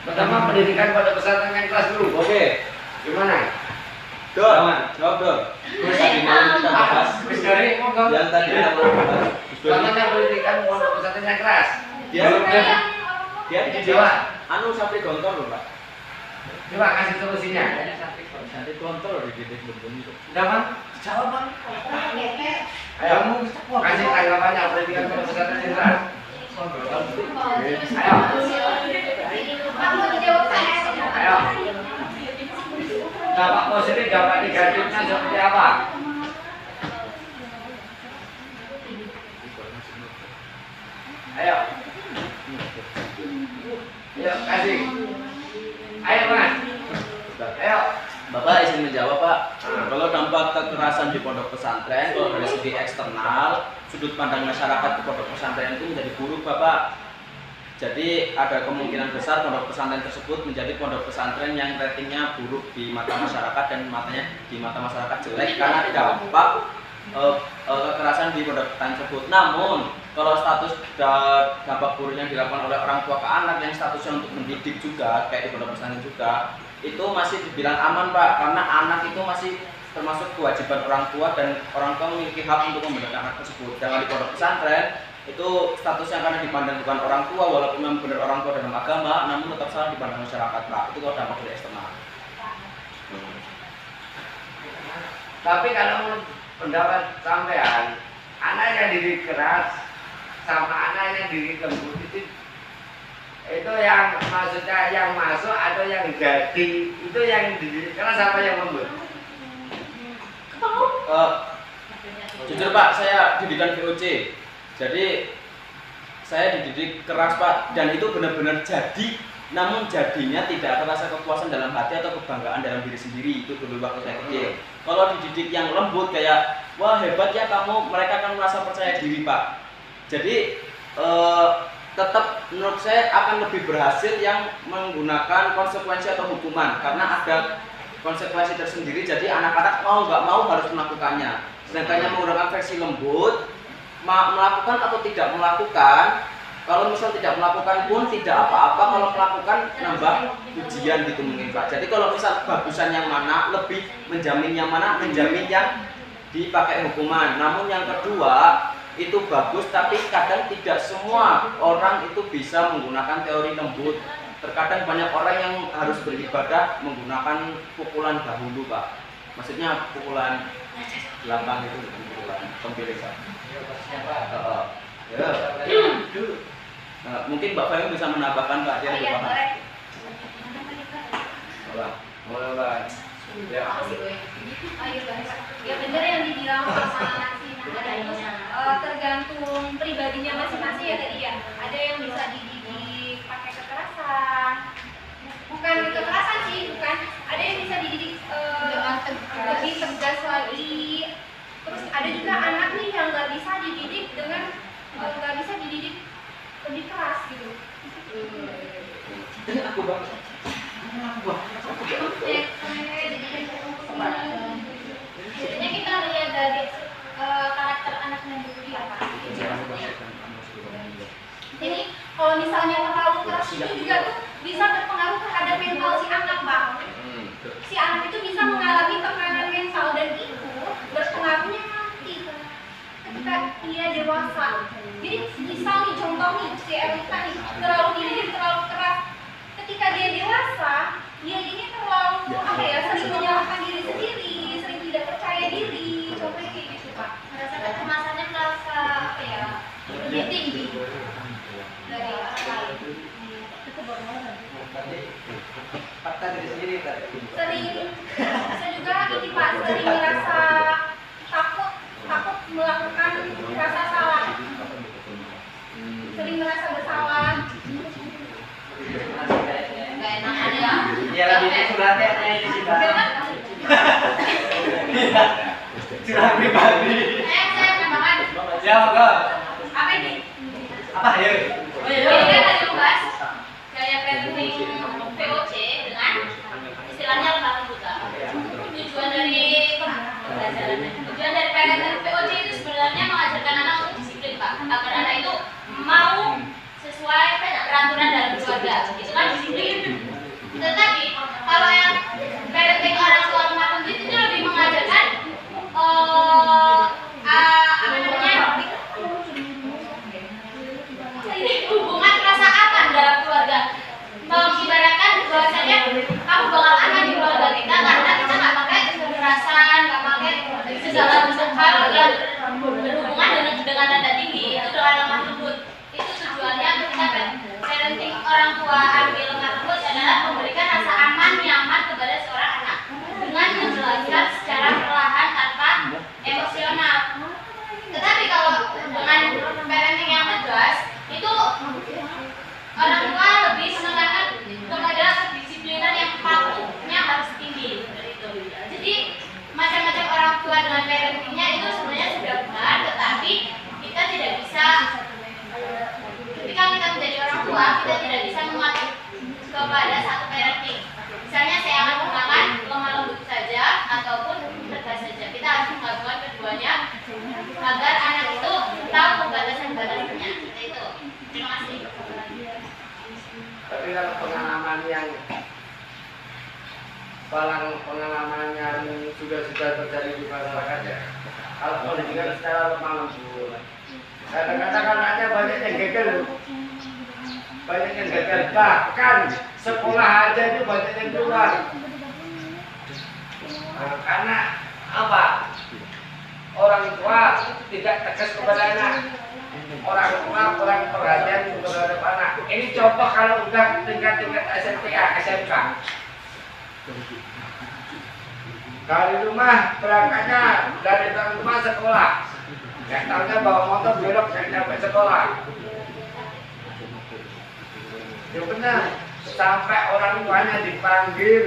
Pertama pendidikan pada pesantren yang kelas dulu. Oke. Gimana? Jawab dong. Terus tadi mau kita bahas yang tadi kita bahas. Pertama pendidikan pada pesantren yang keras. Dia dijawab. Anu sampai gontor loh, Pak. Coba kasih solusinya. Sampai gontor dididik berbunyi. Udah Bang? Jawab Bang. Ayo, kasih tanggapannya pendidikan pada pesantren yang keras. Ayo. Dampak positif, dampak negatifnya seperti apa? Ayo. Ayo, kasih. Ayo, Mas. Ayo. Bapak izin menjawab, Pak. Kalau dampak kekerasan di pondok pesantren, kalau dari segi eksternal, sudut pandang masyarakat di pondok pesantren itu menjadi buruk, Bapak. Jadi ada kemungkinan besar pondok pesantren tersebut menjadi pondok pesantren yang ratingnya buruk di mata masyarakat dan di mata masyarakat jelek karena dampak kekerasan di pondok pesantren tersebut. Namun kalau status dampak buruk yang dilakukan oleh orang tua ke anak yang statusnya untuk mendidik juga kayak di pondok pesantren juga itu masih dibilang aman, Pak, karena anak itu masih termasuk kewajiban orang tua dan orang tua memiliki hak untuk memberikan anak tersebut. Jangan di pondok pesantren itu statusnya karena dipandang bukan orang tua walaupun memang benar orang tua dalam agama namun tetap salah dipandang masyarakat, Pak. Itu kalau dampak dari eksternal. Tapi kalau menurut pendapat sampean, anak yang dididik keras sama anak yang dididik lembut itu yang maksudnya yang masuk atau yang jadi itu yang dididik keras apa yang lembut? Jujur, Pak, saya didikan VOC. Jadi saya dididik keras, Pak, dan itu benar-benar jadi, namun jadinya tidak ada rasa kepuasan dalam hati atau kebanggaan dalam diri sendiri. Itu dulu waktu saya kecil. Kalau dididik yang lembut kayak wah hebat ya kamu, mereka akan merasa percaya diri, Pak. Jadi tetap menurut saya akan lebih berhasil yang menggunakan konsekuensi atau hukuman karena ada konsekuensi tersendiri. Jadi anak-anak mau nggak mau harus melakukannya. Sedangkan yang menggunakan versi lembut melakukan atau tidak melakukan, kalau misal tidak melakukan pun tidak apa-apa, kalau melakukan nambah ujian gitu mungkin, Pak. Jadi kalau misal bagusan yang mana, lebih menjamin yang mana, menjamin yang dipakai hukuman. Namun yang kedua itu bagus, tapi kadang tidak semua orang itu bisa menggunakan teori lembut. Terkadang banyak orang yang harus beribadah menggunakan pukulan dahulu, Pak. Maksudnya pukulan lambang itu, pukulan pembilisan. Mungkin Mbak Fahim bisa menambahkan, Pak, dia lebih paham. Boleh. Ya. Ya benar yang dibilang sama si Nanda itu tergantung pribadinya masing-masing ya tadi ya. Ada yang bisa dididik pakai kekerasan, bukan kekerasan sih, bukan. Ada yang bisa dididik lebih tegas lagi. Terus ada juga anak nih yang nggak bisa dididik dengan nggak bisa dididik lebih keras gitu. Sebenarnya kita lihat dari karakter anaknya dulu ya, Pak. Jadi kalau misalnya terlalu keras itu juga tuh bisa berpengaruh terhadap mental si anak, Pak. Si anak itu bisa mengalami tekanan mental dan itu berpengaruhnya nanti ketika dia dewasa. Jadi misal nih contoh nih si Elita nih terlalu dididik terlalu keras, ketika dia dewasa dia ini terlalu sering menyalahkan diri sendiri, sering tidak percaya diri, contohnya kayak gitu, Pak. Merasa kecemasannya lebih tinggi dari orang lain. Itu bagaimana? Fakta diri sendiri tadi. Sering, saya juga ini Pak, sering merasa takut melakukan rasa salah, sering merasa bersalah. Nggak enakan ya. Ya lebih curhatnya di sini. Curhat pribadi. Saya menambahkan. Ya, monggo. Apa ini? Apa ya? Ini kan tadi membahas gaya parenting VOC dengan istilahnya lembaga juga. Tujuan dari parenting VOC itu sebenarnya mengajarkan anak untuk disiplin, Pak, agar anak itu mau sesuai peraturan dalam keluarga. Itu kan disiplin. Tetapi kalau yang parenting orang tua rumah tangga itu lebih mengajarkan apa namanya hubungan rasa aman dalam keluarga. Mengibaratkan bahwasanya kamu bakal aman di keluarga kita karena kita nggak pakai kekerasan, nggak pakai segala macam hal yang berhubungan dengan nada tinggi itu dengan lemah lembut. Itu tujuannya kita parenting orang tua ambil lemah lembut adalah memberikan rasa aman nyaman kepada seorang anak dengan menjelaskan secara perlahan tanpa emosional. Tetapi kalau dengan parenting yang tegas itu orang tua lebih menekankan kepada kedisiplinan yang patuhnya harus tinggi itu. Jadi macam-macam orang tua dengan parentingnya itu sebenarnya sudah benar, tetapi kita tidak bisa ketika kita menjadi orang tua kita tidak bisa mengatur kepada satu parenting. Misalnya saya akan menggunakan lemah lembut saja ataupun tegas saja. Kita harus menggabungkan keduanya agar anak itu tahu batasan-batasannya. Seperti itu. Terima kasih. Tapi kalau pengalaman yang sudah terjadi di masyarakat ya, kalau pendidikan secara lemah lembut, kadang-kadang anaknya banyak yang gagal, bahkan sekolah aja itu banyak yang keluar. Nah, karena apa? Orang tua tidak tegas kepada anak. Orang tua kurang perhatian terhadap anak. Ini contoh kalau udah tingkat-tingkat SMPA, SMK. Dari rumah berangkatnya dari rumah sekolah. Nggak tahunya bawa motor belok nggak sampai sekolah. Ya benar. Sampai orang tuanya dipanggil,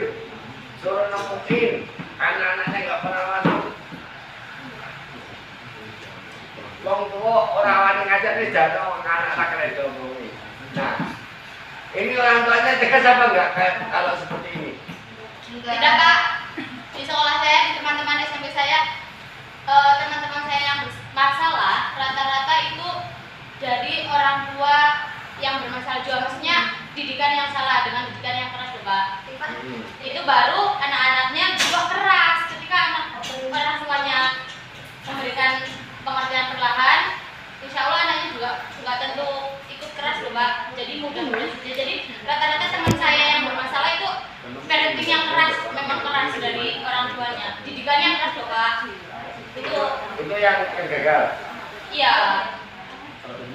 suruh nemuin, anak-anaknya nggak pernah masuk. Wong tua orang wani ngajak nih jatuh anak-anak kena diomongin. Nah, ini orang tuanya tegas apa enggak kalau seperti ini? Tidak Kak. Di sekolah saya, di teman-teman SMP saya, teman-teman saya yang bermasalah rata-rata itu dari orang tua yang bermasalah juga, maksudnya didikan yang salah dengan didikan yang keras, Pak. Itu baru anak-anaknya juga keras. Ketika orang tuanya memberikan pengertian perlahan, insya Allah anaknya juga tentu ikut keras loh Pak. Jadi mudah-mudahan saja. Jadi rata-rata teman saya yang bermasalah itu parenting yang keras, memang keras dari orang tuanya. Didikannya keras loh Pak. Itu yang gagal. Iya.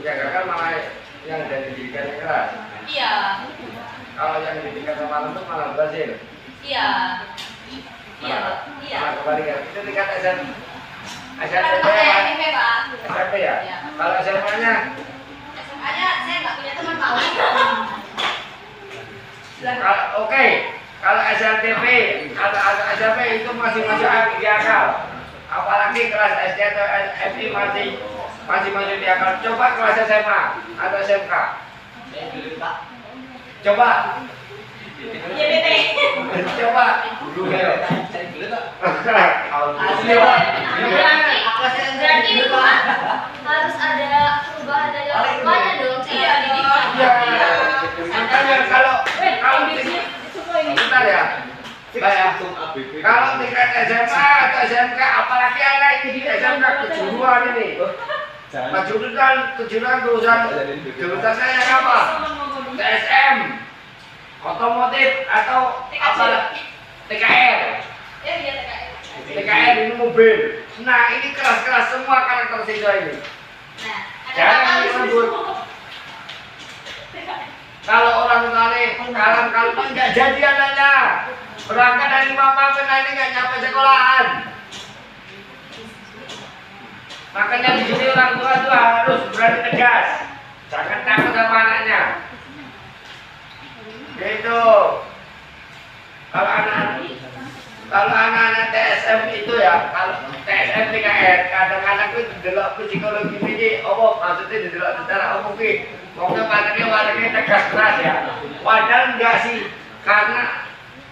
Yang gagal malah yang dari didikan yang keras. Iya. Kalau yang didikan sama lembut malah berhasil. Iya. Iya. Iya. Malah kebalikan. Itu tingkat SMP. SMP Pak. SMP ya? Iya. Kalau SMA-nya? SMA-nya saya nggak punya teman Pak. Oke. Kalau SMTP, kalau SMP itu masih di akal. Apalagi kelas SD atau FI masih di akal. Coba kelas SMA atau SMK. Coba. YBT. Coba. Berarti itu harus ada perubahan dari orang tuanya dong. Iya, didikan. Iya. Makanya kalau bentar ya. Kalau tingkat SMA atau SMK, apalagi anak ini di SMK kejuruan ini. Kejuruan jurusan saya apa? TSM, otomotif atau apa? TKR. Ya, iya TKR. TKR ini mobil. Nah, ini keras-keras semua karakter siswa ini. Nah, Jangan lembut. Kalau orang tuanya kalau nggak jadi anaknya, berangkat dari mama ke ini nggak nyampe sekolahan. Makanya di sini orang tua itu harus berani tegas, jangan takut sama anaknya. Gitu. Kalau anak-anak TSM itu ya, kalau TSM TKR kadang-kadang itu delok psikologi ini, maksudnya delok secara umum ki, mungkin warnanya tegas keras ya. Padahal enggak sih, karena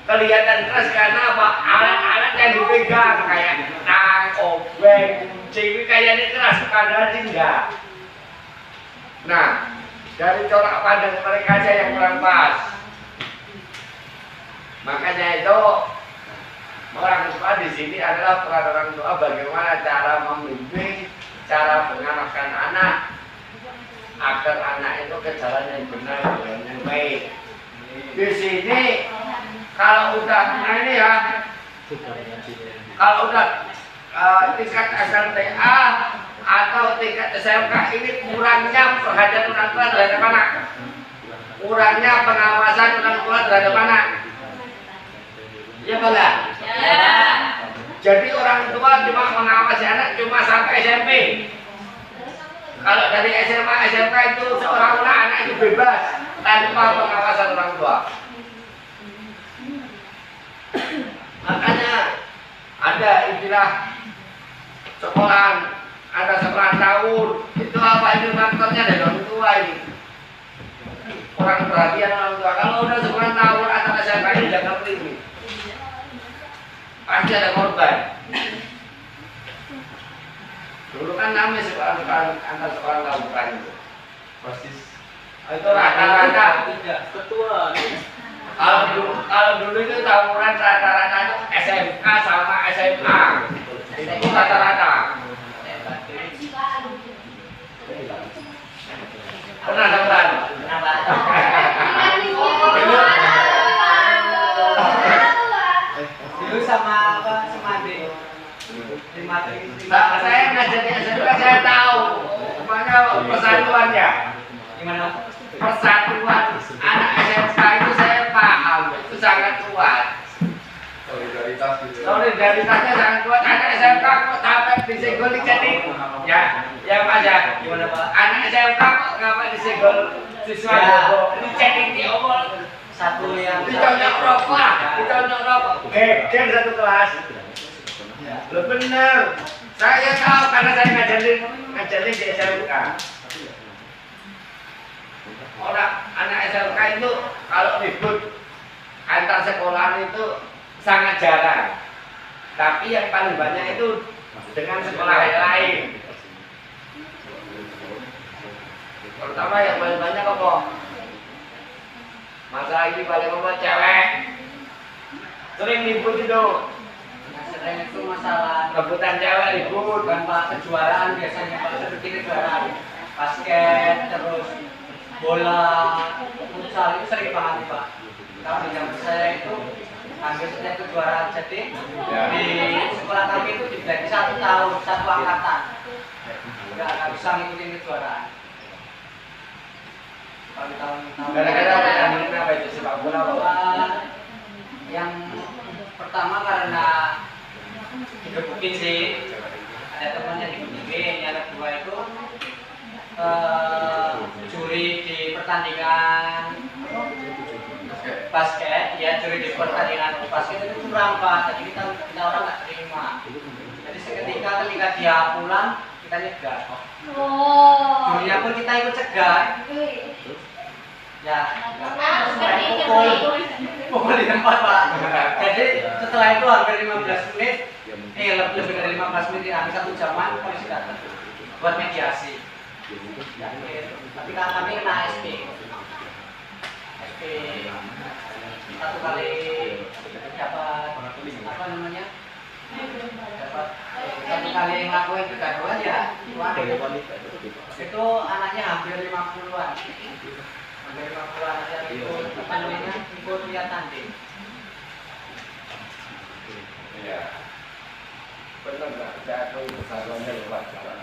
kelihatan keras karena apa? Alat-alat yang dipegang kayak tang, obeng, kunci ini kayaknya keras, padahal sih enggak. Nah, dari corak pandang mereka aja yang kurang pas. Makanya itu orang tua di sini adalah peran orang tua bagaimana cara membimbing, cara mengarahkan anak agar anak itu ke jalan yang benar, jalan yang baik. Di sini kalau udah ini ya, kalau udah tingkat SLTA atau tingkat SMK ini kurangnya perhatian orang tua terhadap anak, kurangnya pengawasan orang tua terhadap anak. Ya enggak? Ya. Jadi orang tua cuma mengawasi anak cuma sampai SMP. Kalau dari SMA, SMK itu seolah-olah anak itu bebas tanpa pengawasan orang tua. Makanya ada istilah sekolahan, ada sekolah tahun. Itu apa ini faktornya dari orang tua ini. Kurang perhatian orang tua. Kalau udah sekolah tahun atau SMK ini udah ngerti ini. Pasti ada korban. Dulu kan namanya sekolah antar sekolah lakukan itu. Persis. Itu rata-rata Ketua. kalau dulu itu tawuran rata-rata itu SMK sama SMA. Itu rata-rata. Pernah dengar? Dulu sama apa? Sama adik. Saya ngajar di SMK saya tahu. Makanya persatuannya. Gimana? Persatuan anak SMK itu saya paham, itu sangat kuat. Solidaritasnya sangat kuat. Anak SMK kok sampai disenggol dicetik, ya Mas ya. Gimana Pak? Anak SMK kok ngapa disenggol siswa bobo, dicetik di omol, Satu yang diconjok rokok lah, diconjok rokok. Geger satu kelas. Lo bener. Saya tahu karena saya ngajarin di SMK. Orang anak SMK itu kalau ribut antar sekolahan itu sangat jarang. Tapi yang paling banyak itu dengan sekolah yang lain. Pertama yang paling banyak apa? Masalah ini paling apa cewek. Sering ribut itu. sering itu masalah Rebutan cewek ribut. bukan Pak kejuaraan biasanya Pak seperti kejuaraan basket terus bola futsal itu sering banget Pak. Kalau di zaman saya itu hampir setiap kejuaraan jadi di sekolah kami itu dibagi 1 tahun 1 angkatan nggak bisa ngikutin kejuaraan. Kalau di tahun-tahun Gara-gara pertandingan apa itu sepak bola apa? yang pertama karena digebukin sih, ada teman yang digebukin. Yang kedua itu juri di pertandingan basket, ya juri di pertandingan basket itu curang Pak. Jadi kita orang nggak terima. Jadi ketika dia pulang kita nyegat. Oh. Jurinya pun kita ikut cegat. Ya, pukul di tempat Pak. Jadi setelah itu hampir 15 menit, lebih dari 15 menit, hampir 1 jaman polisi datang buat mediasi. Ya, tapi kami kena SP. SP 1 kali dapat apa namanya? Dapat 1 kali ngelakuin kegaduhan ya. Itu anaknya hampir 50-an. Hampir 50-an aja ikut apa namanya? Ikut lihat tanding. Iya. Benar nggak? Saya tahu persatuannya luar biasa.